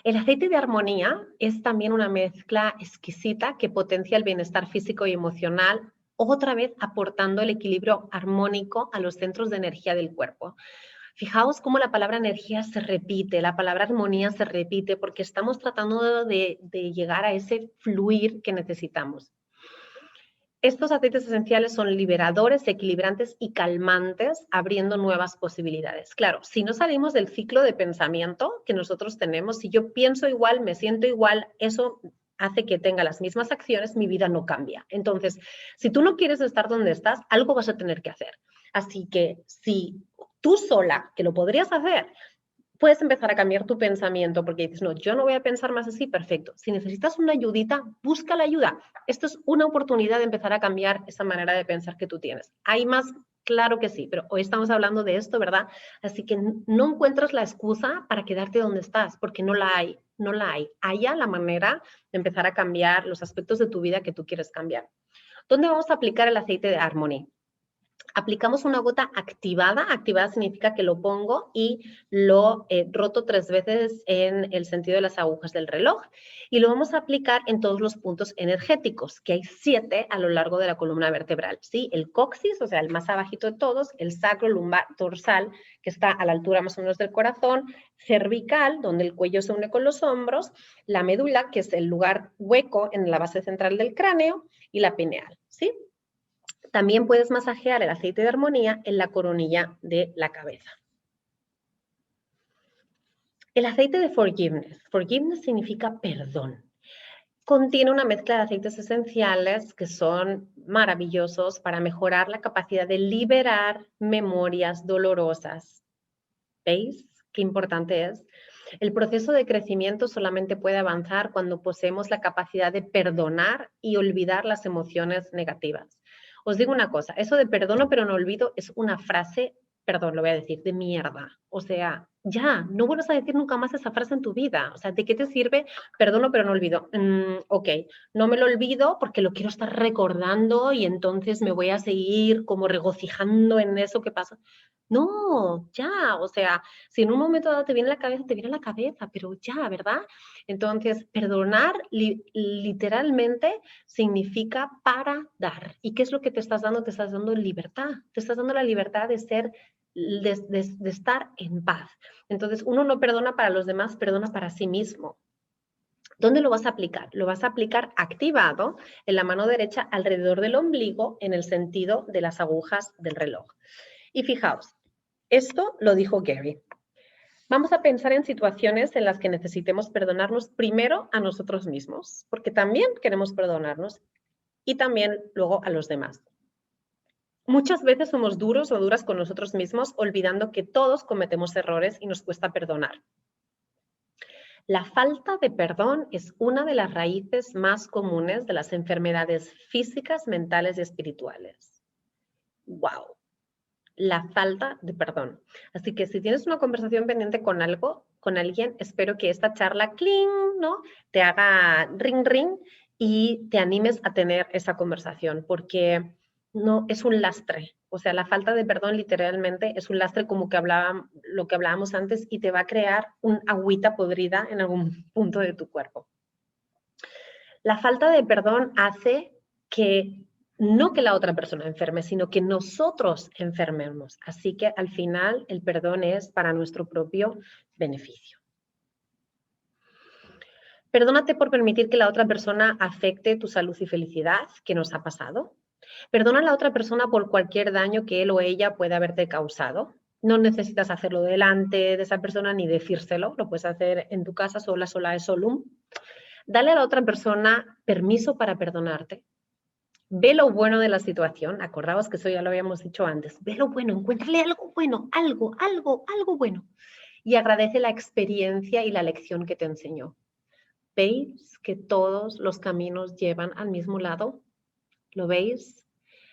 El aceite de armonía es también una mezcla exquisita que potencia el bienestar físico y emocional, otra vez aportando el equilibrio armónico a los centros de energía del cuerpo. Fijaos cómo la palabra energía se repite, la palabra armonía se repite, porque estamos tratando de llegar a ese fluir que necesitamos. Estos aceites esenciales son liberadores, equilibrantes y calmantes, abriendo nuevas posibilidades. Claro, si no salimos del ciclo de pensamiento que nosotros tenemos, si yo pienso igual, me siento igual, eso hace que tenga las mismas acciones, mi vida no cambia. Entonces, si tú no quieres estar donde estás, algo vas a tener que hacer. Así que si tú sola, que lo podrías hacer, puedes empezar a cambiar tu pensamiento porque dices, no, yo no voy a pensar más así, perfecto. Si necesitas una ayudita, busca la ayuda. Esto es una oportunidad de empezar a cambiar esa manera de pensar que tú tienes. ¿Hay más? Claro que sí, pero hoy estamos hablando de esto, ¿verdad? Así que no encuentras la excusa para quedarte donde estás, porque no la hay, no la hay. Haya la manera de empezar a cambiar los aspectos de tu vida que tú quieres cambiar. ¿Dónde vamos a aplicar el aceite de Harmony? Aplicamos una gota activada. Activada significa que lo pongo y lo roto 3 veces en el sentido de las agujas del reloj. Y lo vamos a aplicar en todos los puntos energéticos, que hay 7 a lo largo de la columna vertebral. ¿Sí? El coxis, o sea, el más abajito de todos, el sacro, lumbar, dorsal, que está a la altura más o menos del corazón, cervical, donde el cuello se une con los hombros, la médula, que es el lugar hueco en la base central del cráneo, y la pineal. ¿Sí? También puedes masajear el aceite de armonía en la coronilla de la cabeza. El aceite de forgiveness. Forgiveness significa perdón. Contiene una mezcla de aceites esenciales que son maravillosos para mejorar la capacidad de liberar memorias dolorosas. ¿Veis qué importante es? El proceso de crecimiento solamente puede avanzar cuando poseemos la capacidad de perdonar y olvidar las emociones negativas. Os digo una cosa, eso de perdono pero no olvido es una frase, perdón, lo voy a decir, de mierda. O sea, ya, no vuelvas a decir nunca más esa frase en tu vida. O sea, ¿de qué te sirve perdono pero no olvido? Ok, no me lo olvido porque lo quiero estar recordando y entonces me voy a seguir como regocijando en eso que pasa. No, ya, o sea, si en un momento dado te viene a la cabeza, te viene a la cabeza, pero ya, ¿verdad? Entonces, perdonar literalmente significa para dar. ¿Y qué es lo que te estás dando? Te estás dando libertad. Te estás dando la libertad de ser, de estar en paz. Entonces, uno no perdona para los demás, perdona para sí mismo. ¿Dónde lo vas a aplicar? Lo vas a aplicar activado en la mano derecha alrededor del ombligo en el sentido de las agujas del reloj. Y fijaos, esto lo dijo Gary. Vamos a pensar en situaciones en las que necesitemos perdonarnos primero a nosotros mismos, porque también queremos perdonarnos y también luego a los demás. Muchas veces somos duros o duras con nosotros mismos, olvidando que todos cometemos errores y nos cuesta perdonar. La falta de perdón es una de las raíces más comunes de las enfermedades físicas, mentales y espirituales. ¡Wow! La falta de perdón. Así que si tienes una conversación pendiente con alguien, espero que esta charla, cling, ¿no? Te haga ring, ring y te animes a tener esa conversación, porque no es un lastre. O sea, la falta de perdón literalmente es un lastre como lo que hablábamos antes y te va a crear un agüita podrida en algún punto de tu cuerpo. La falta de perdón hace que no que la otra persona enferme, sino que nosotros enfermemos. Así que al final el perdón es para nuestro propio beneficio. Perdónate por permitir que la otra persona afecte tu salud y felicidad, que nos ha pasado. Perdona a la otra persona por cualquier daño que él o ella pueda haberte causado. No necesitas hacerlo delante de esa persona ni decírselo, lo puedes hacer en tu casa sola es solum. Dale a la otra persona permiso para perdonarte. Ve lo bueno de la situación, acordaos que eso ya lo habíamos dicho antes, ve lo bueno, encuéntrale algo bueno, algo bueno y agradece la experiencia y la lección que te enseñó. ¿Veis que todos los caminos llevan al mismo lado? ¿Lo veis?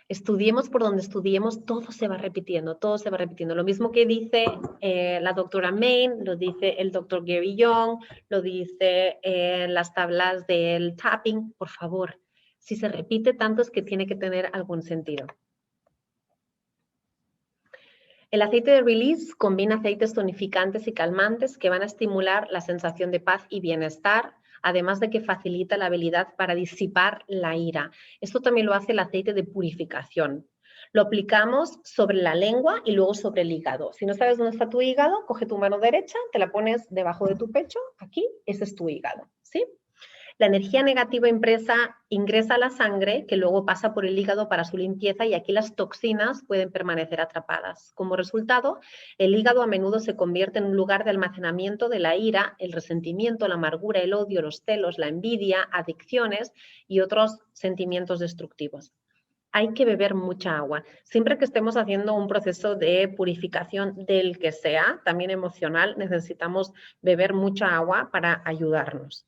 Estudiemos por donde estudiemos, todo se va repitiendo, todo se va repitiendo. Lo mismo que dice la doctora Main, lo dice el doctor Gary Young, lo dice las tablas del tapping, por favor. Si se repite tanto es que tiene que tener algún sentido. El aceite de release combina aceites tonificantes y calmantes que van a estimular la sensación de paz y bienestar, además de que facilita la habilidad para disipar la ira. Esto también lo hace el aceite de purificación. Lo aplicamos sobre la lengua y luego sobre el hígado. Si no sabes dónde está tu hígado, coge tu mano derecha, te la pones debajo de tu pecho, aquí, ese es tu hígado, ¿sí? La energía negativa impresa ingresa a la sangre, que luego pasa por el hígado para su limpieza y aquí las toxinas pueden permanecer atrapadas. Como resultado, el hígado a menudo se convierte en un lugar de almacenamiento de la ira, el resentimiento, la amargura, el odio, los celos, la envidia, adicciones y otros sentimientos destructivos. Hay que beber mucha agua. Siempre que estemos haciendo un proceso de purificación del que sea, también emocional, necesitamos beber mucha agua para ayudarnos.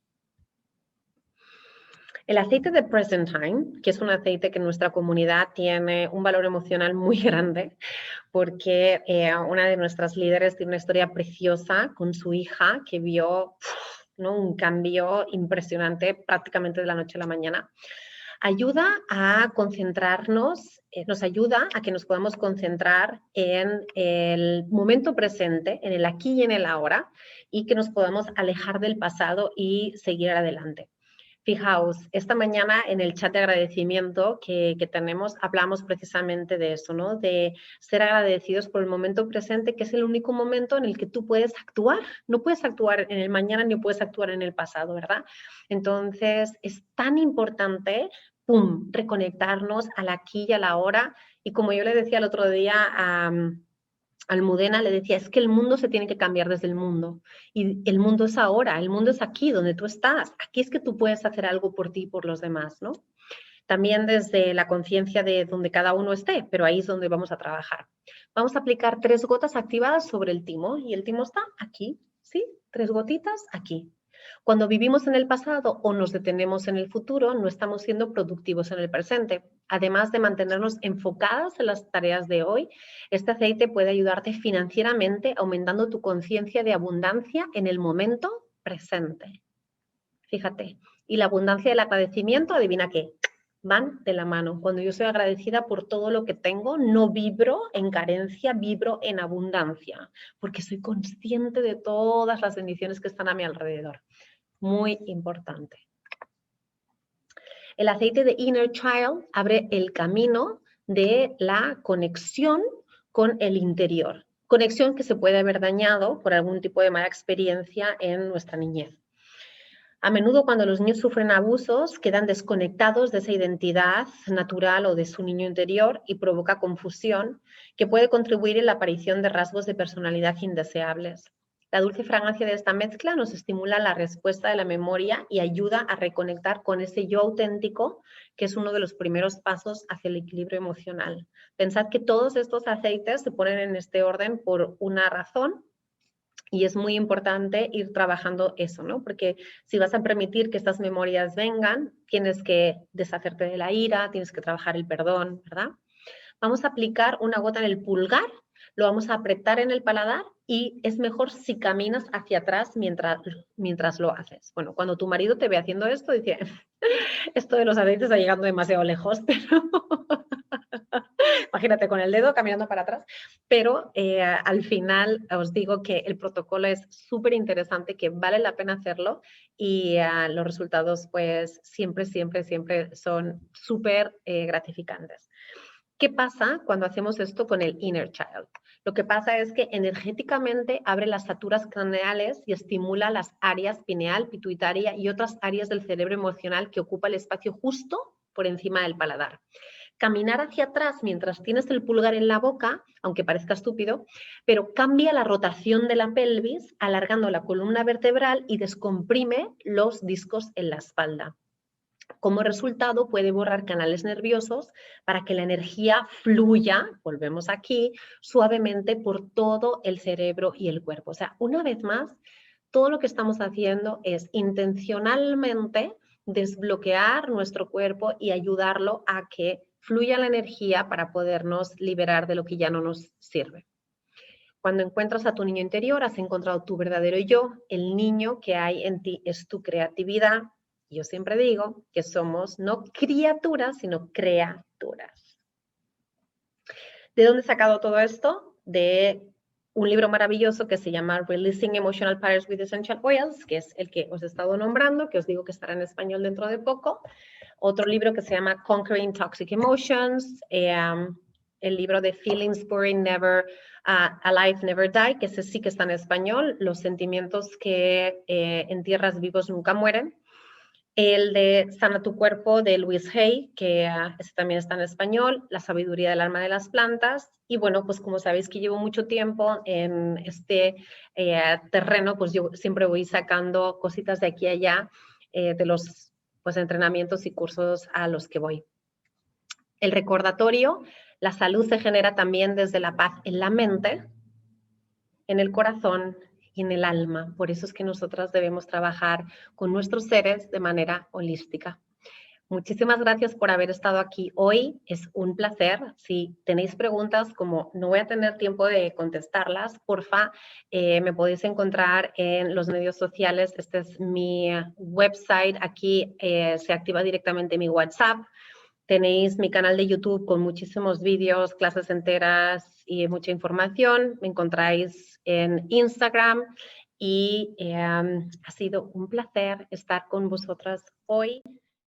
El aceite de Present Time, que es un aceite que en nuestra comunidad tiene un valor emocional muy grande, porque una de nuestras líderes tiene una historia preciosa con su hija que vio, ¿no?, un cambio impresionante prácticamente de la noche a la mañana. Ayuda a concentrarnos, nos ayuda a que nos podamos concentrar en el momento presente, en el aquí y en el ahora, y que nos podamos alejar del pasado y seguir adelante. Fijaos, esta mañana en el chat de agradecimiento que tenemos hablamos precisamente de eso, ¿no? De ser agradecidos por el momento presente, que es el único momento en el que tú puedes actuar. No puedes actuar en el mañana ni puedes actuar en el pasado, ¿verdad? Entonces, es tan importante, ¡pum!, reconectarnos al aquí y a la hora. Y como yo le decía el otro día a Almudena, le decía, es que el mundo se tiene que cambiar desde el mundo. Y el mundo es ahora, el mundo es aquí, donde tú estás. Aquí es que tú puedes hacer algo por ti y por los demás, ¿no? También desde la conciencia de donde cada uno esté, pero ahí es donde vamos a trabajar. Vamos a aplicar 3 gotas activadas sobre el timo, y el timo está aquí, ¿sí? 3 gotitas aquí. Cuando vivimos en el pasado o nos detenemos en el futuro, no estamos siendo productivos en el presente. Además de mantenernos enfocadas en las tareas de hoy, este aceite puede ayudarte financieramente aumentando tu conciencia de abundancia en el momento presente. Fíjate, y la abundancia del agradecimiento, adivina qué, van de la mano. Cuando yo soy agradecida por todo lo que tengo, no vibro en carencia, vibro en abundancia, porque soy consciente de todas las bendiciones que están a mi alrededor. Muy importante. El aceite de Inner Child abre el camino de la conexión con el interior. Conexión que se puede haber dañado por algún tipo de mala experiencia en nuestra niñez. A menudo cuando los niños sufren abusos quedan desconectados de esa identidad natural o de su niño interior y provoca confusión que puede contribuir en la aparición de rasgos de personalidad indeseables. La dulce fragancia de esta mezcla nos estimula la respuesta de la memoria y ayuda a reconectar con ese yo auténtico, que es uno de los primeros pasos hacia el equilibrio emocional. Pensad que todos estos aceites se ponen en este orden por una razón. Y es muy importante ir trabajando eso, ¿no? Porque si vas a permitir que estas memorias vengan, tienes que deshacerte de la ira, tienes que trabajar el perdón, ¿verdad? Vamos a aplicar una gota en el pulgar, lo vamos a apretar en el paladar y es mejor si caminas hacia atrás mientras lo haces. Bueno, cuando tu marido te ve haciendo esto, dice, esto de los aceites está llegando demasiado lejos, pero imagínate con el dedo caminando para atrás, pero al final os digo que el protocolo es súper interesante, que vale la pena hacerlo y los resultados pues siempre son súper gratificantes. ¿Qué pasa cuando hacemos esto con el Inner Child? Lo que pasa es que energéticamente abre las saturas craneales y estimula las áreas pineal, pituitaria y otras áreas del cerebro emocional que ocupa el espacio justo por encima del paladar. Caminar hacia atrás mientras tienes el pulgar en la boca, aunque parezca estúpido, pero cambia la rotación de la pelvis, alargando la columna vertebral y descomprime los discos en la espalda. Como resultado, puede borrar canales nerviosos para que la energía fluya, volvemos aquí, suavemente por todo el cerebro y el cuerpo. O sea, una vez más, todo lo que estamos haciendo es intencionalmente desbloquear nuestro cuerpo y ayudarlo a que fluya la energía para podernos liberar de lo que ya no nos sirve. Cuando encuentras a tu niño interior, has encontrado tu verdadero yo. El niño que hay en ti es tu creatividad. Yo siempre digo que somos no criaturas, sino creaturas. ¿De dónde he sacado todo esto? De un libro maravilloso que se llama Releasing Emotional Patterns with Essential Oils, que es el que os he estado nombrando, que os digo que estará en español dentro de poco. Otro libro que se llama Conquering Toxic Emotions, el libro de Feelings Boring Never Alive Never Die, que ese sí que está en español, Los sentimientos que en tierras vivos nunca mueren. El de Sana tu cuerpo de Louise Hay, que ese también está en español, La sabiduría del alma de las plantas. Y bueno, pues como sabéis que llevo mucho tiempo en este terreno, pues yo siempre voy sacando cositas de aquí a allá de los pues, entrenamientos y cursos a los que voy. El recordatorio, la salud se genera también desde la paz en la mente, en el corazón y en el alma. Por eso es que nosotras debemos trabajar con nuestros seres de manera holística. Muchísimas gracias por haber estado aquí hoy. Es un placer. Si tenéis preguntas, como no voy a tener tiempo de contestarlas, porfa, me podéis encontrar en los medios sociales. Este es mi website. Aquí se activa directamente mi WhatsApp. Tenéis mi canal de YouTube con muchísimos vídeos, clases enteras y mucha información. Me encontráis en Instagram y ha sido un placer estar con vosotras hoy.